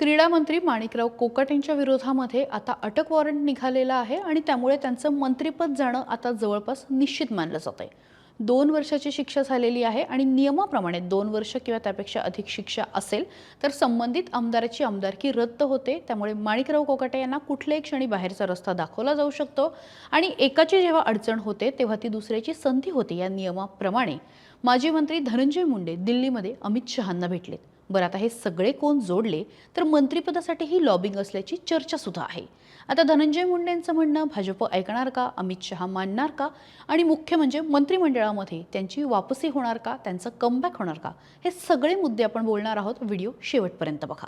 क्रीडा मंत्री माणिकराव कोकाटे यांच्या विरोधामध्ये आता अटक वॉरंट निघालेला आहे आणि त्यामुळे त्यांचं मंत्रिपद जाणं आता जवळपास निश्चित मानलं जात आहे। 2 वर्षाची शिक्षा झालेली आहे आणि नियमाप्रमाणे 2 वर्ष किंवा त्यापेक्षा अधिक शिक्षा असेल तर संबंधित आमदाराची आमदारकी रद्द होते। त्यामुळे माणिकराव कोकाटे यांना कुठल्याही क्षणी बाहेरचा रस्ता दाखवला जाऊ शकतो आणि एकाची जेव्हा अडचण होते तेव्हा ती दुसऱ्याची संधी होते। या नियमाप्रमाणे माजी मंत्री धनंजय मुंडे दिल्लीमध्ये अमित शहांना भेटलेत। बरं, आता हे सगळे कोण जोडले तर मंत्रिपदासाठी ही लॉबिंग असल्याची चर्चा सुद्धा आहे। आता धनंजय मुंडेंचं म्हणणं भाजप ऐकणार का, अमित शहा मानणार का आणि मुख्य म्हणजे मंत्रिमंडळामध्ये त्यांची वापसी होणार का, त्यांचं कमबॅक होणार का, हे सगळे मुद्दे आपण बोलणार आहोत। व्हिडिओ शेवटपर्यंत बघा।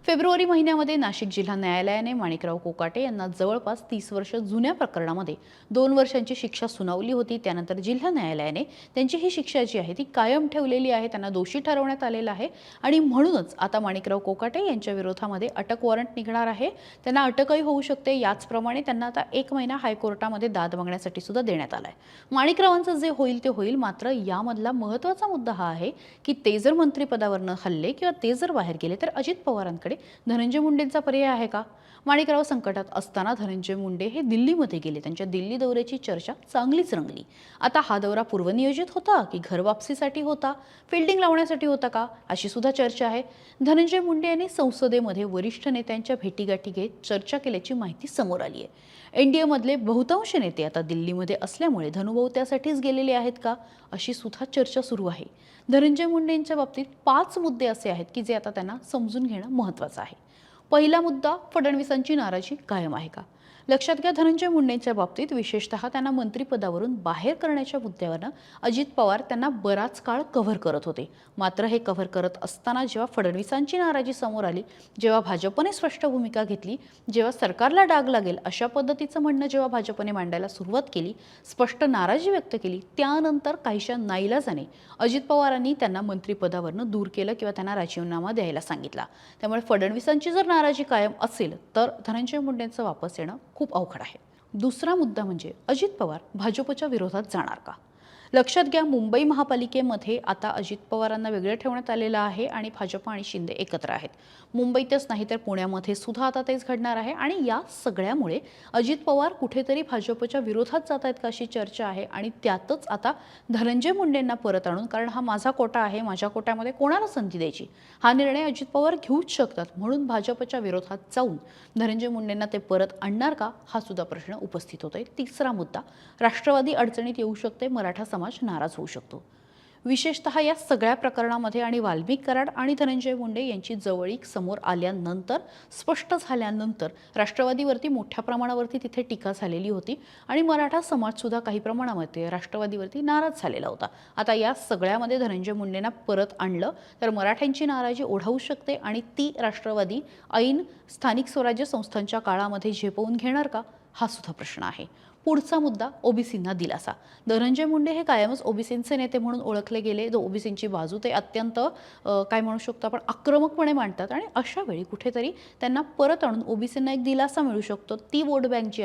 फेब्रुवारी महिन्यामध्ये नाशिक जिल्हा न्यायालयाने माणिकराव कोकाटे यांना जवळपास 30 वर्ष जुन्या प्रकरणामध्ये 2 वर्षांची शिक्षा सुनावली होती। त्यानंतर जिल्हा न्यायालयाने त्यांची ही शिक्षा जी आहे ती कायम ठेवलेली आहे, त्यांना दोषी ठरवण्यात आलेलं आहे आणि म्हणूनच आता माणिकराव कोकाटे यांच्या विरोधामध्ये अटक वॉरंट निघणार आहे। त्यांना अटकही होऊ शकते। याचप्रमाणे त्यांना आता 1 महिना हायकोर्टामध्ये दाद मागण्यासाठी सुद्धा देण्यात आलाय। माणिकरावांचं जे होईल ते होईल, मात्र यामधला महत्त्वाचा मुद्दा हा आहे की ते जर मंत्रिपदावरनं हल्ले किंवा ते जर बाहेर गेले तर अजित पवारांकडे धनंजय मुंडेंचा पर्याय आहे का? माणिकराव संकटात असताना धनंजय मुंडे हे दिल्लीमध्ये गेले, त्यांच्या दिल्ली दौऱ्याची चर्चा चांगलीच रंगली। आता हा दौरा पूर्वनियोजित होता की घर वापसीसाठी होता, फिल्डिंग लावण्यासाठी होता का, अशी सुद्धा चर्चा आहे। धनंजय मुंडे यांनी संसदेमध्ये वरिष्ठ नेत्यांच्या भेटीगाठी घेत चर्चा केल्याची माहिती समोर आली आहे। एनडीए मधले बहुतांश नेते आता दिल्लीमध्ये असल्यामुळे धनुभाऊ त्यासाठीच गेलेले आहेत का, अशी सुद्धा चर्चा सुरू आहे। धनंजय मुंडेंच्या बाबतीत 5 मुद्दे असे आहेत की जे आता त्यांना समजून घेणं महत्त्वाचं आहे। पहिला मुद्दा, फडणवीसांची नाराजी कायम आहे का? लक्षात घ्या, धनंजय मुंडेंच्या बाबतीत विशेषतः त्यांना मंत्रिपदावरून बाहेर करण्याच्या मुद्द्यावरनं अजित पवार त्यांना बराच काळ कव्हर करत होते। मात्र हे कव्हर करत असताना जेव्हा फडणवीसांची नाराजी समोर आली, जेव्हा भाजपने स्पष्ट भूमिका घेतली, जेव्हा सरकारला डाग लागेल अशा पद्धतीचं म्हणणं जेव्हा भाजपने मांडायला सुरुवात केली, स्पष्ट नाराजी व्यक्त केली, त्यानंतर काहीशा नाईलाजाने अजित पवारांनी त्यांना मंत्रिपदावरनं दूर केलं किंवा त्यांना राजीनामा द्यायला सांगितला। त्यामुळे फडणवीसांची जर नाराजी कायम असेल तर धनंजय मुंडेंचं वापस येणं खूप अवघड आहे। दुसरा मुद्दा म्हणजे अजित पवार भाजपच्या विरोधात जाणार का? लक्षात घ्या, मुंबई महापालिकेमध्ये आता अजित पवारांना वेगळं ठेवण्यात आलेलं आहे आणि भाजप आणि शिंदे एकत्र आहेत। मुंबईतच नाही तर पुण्यामध्ये सुद्धा आता तेच घडणार आहे आणि या सगळ्यामुळे अजित पवार कुठेतरी भाजपच्या विरोधात जात आहेत का अशी चर्चा आहे आणि त्यातच आता धनंजय मुंडेंना परत आणून, कारण हा माझा कोटा आहे, माझ्या कोट्यामध्ये कोणाला संधी द्यायची हा निर्णय अजित पवार घेऊच शकतात, म्हणून भाजपच्या विरोधात जाऊन धनंजय मुंडेंना ते परत आणणार का हा सुद्धा प्रश्न उपस्थित होतोय। तिसरा मुद्दा, राष्ट्रवादी अडचणीत येऊ शकते, मराठा समाज नाराज होऊ शकतो। विशेषतः या सगळ्या प्रकरणामध्ये आणि वाल्मिक कराड आणि धनंजय मुंडे यांची जवळीक समोर आल्यानंतर, स्पष्ट झाल्यानंतर राष्ट्रवादीवरती मोठ्या प्रमाणावरती तिथे टीका झालेली होती आणि मराठा समाज सुद्धा काही प्रमाणामध्ये राष्ट्रवादीवरती नाराज झालेला होता। आता या सगळ्यामध्ये धनंजय मुंडेंना परत आणलं तर मराठ्यांची नाराजी ओढवू शकते आणि ती राष्ट्रवादी ऐन स्थानिक स्वराज्य संस्थांच्या काळामध्ये झेपवून घेणार का हा सुद्धा प्रश्न आहे। पुढचा मुद्दा, ओबीसींना दिलासा। धनंजय मुंडे हे कायमच ओबीसींचे नेते म्हणून ओळखले गेले। ओबीसींची बाजू ते अत्यंत काय म्हणू शकतो आपण, आक्रमकपणे मांडतात आणि अशा वेळी कुठेतरी त्यांना परत आणून ओबीसींना एक दिलासा मिळू शकतो। ती वोट बँक जी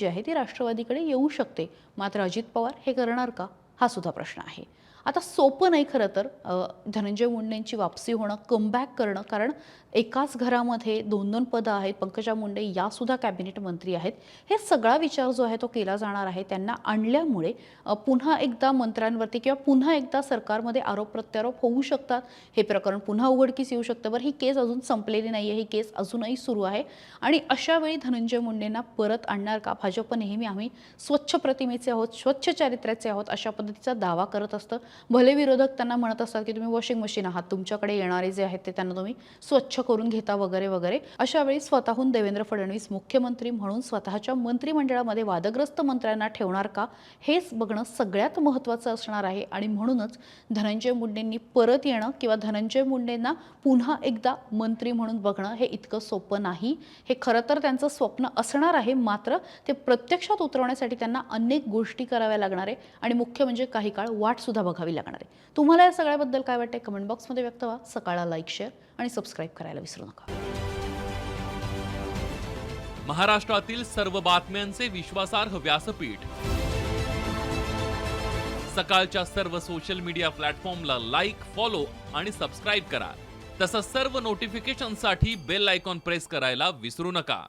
आहे ती राष्ट्रवादीकडे येऊ शकते। मात्र अजित पवार हे करणार का हा सुद्धा प्रश्न आहे। आता सोपं नाही खरं तर धनंजय मुंडेंची वापसी होणं, कमबॅक करणं, कारण एकाच घरामध्ये 2-2 पदं आहेत, पंकजा मुंडे या सुद्धा कॅबिनेट मंत्री आहेत। हे सगळा विचार जो आहे तो केला जाणार आहे। त्यांना आणल्यामुळे पुन्हा एकदा मंत्र्यांवरती किंवा पुन्हा एकदा सरकारमध्ये आरोप प्रत्यारोप होऊ शकतात, हे प्रकरण पुन्हा उघडकीस येऊ शकतं। बरं, ही केस अजून संपलेली नाही आहे, ही केस अजूनही सुरू आहे आणि अशा वेळी धनंजय मुंडेंना परत आणणार का? भाजप नेहमी आम्ही स्वच्छ प्रतिमेचे आहोत, स्वच्छ चारित्र्याचे आहोत अशा पद्धतीचा दावा करत असतं। भले विरोधक त्यांना म्हणत असतात की तुम्ही वॉशिंग मशीन आहात, तुमच्याकडे येणारे जे आहेत ते त्यांना तुम्ही स्वच्छ करून घेता वगैरे वगैरे। अशा वेळी स्वतःहून देवेंद्र फडणवीस मुख्यमंत्री म्हणून स्वतःच्या मंत्रिमंडळामध्ये वादग्रस्त मंत्र्यांना ठेवणार का, हेच बघणं सगळ्यात महत्त्वाचं असणार आहे। आणि म्हणूनच धनंजय मुंडेंनी परत येणं किंवा धनंजय मुंडेंना पुन्हा एकदा मंत्री म्हणून बघणं हे इतकं सोपं नाही। हे खरं तर त्यांचं स्वप्न असणार आहे, मात्र ते प्रत्यक्षात उतरवण्यासाठी त्यांना अनेक गोष्टी कराव्या लागणार आहे आणि मुख्य म्हणजे काही काळ वाट सुद्धा बघावी लागणार आहे। तुम्हाला या सगळ्याबद्दल काय वाटतंय कमेंट बॉक्समध्ये व्यक्त व्हा। सकाळला लाईक, शेअर आणि सबस्क्राईब करायला विसरू नका। महाराष्ट्रातील सर्व बातम्यांचे विश्वासार्ह व्यासपीठ, सकाळच्या सर्व सोशल मीडिया प्लॅटफॉर्मला लाईक, फॉलो आणि सबस्क्राईब करा। तसंच सर्व नोटिफिकेशनसाठी बेल आयकॉन प्रेस करायला विसरू नका.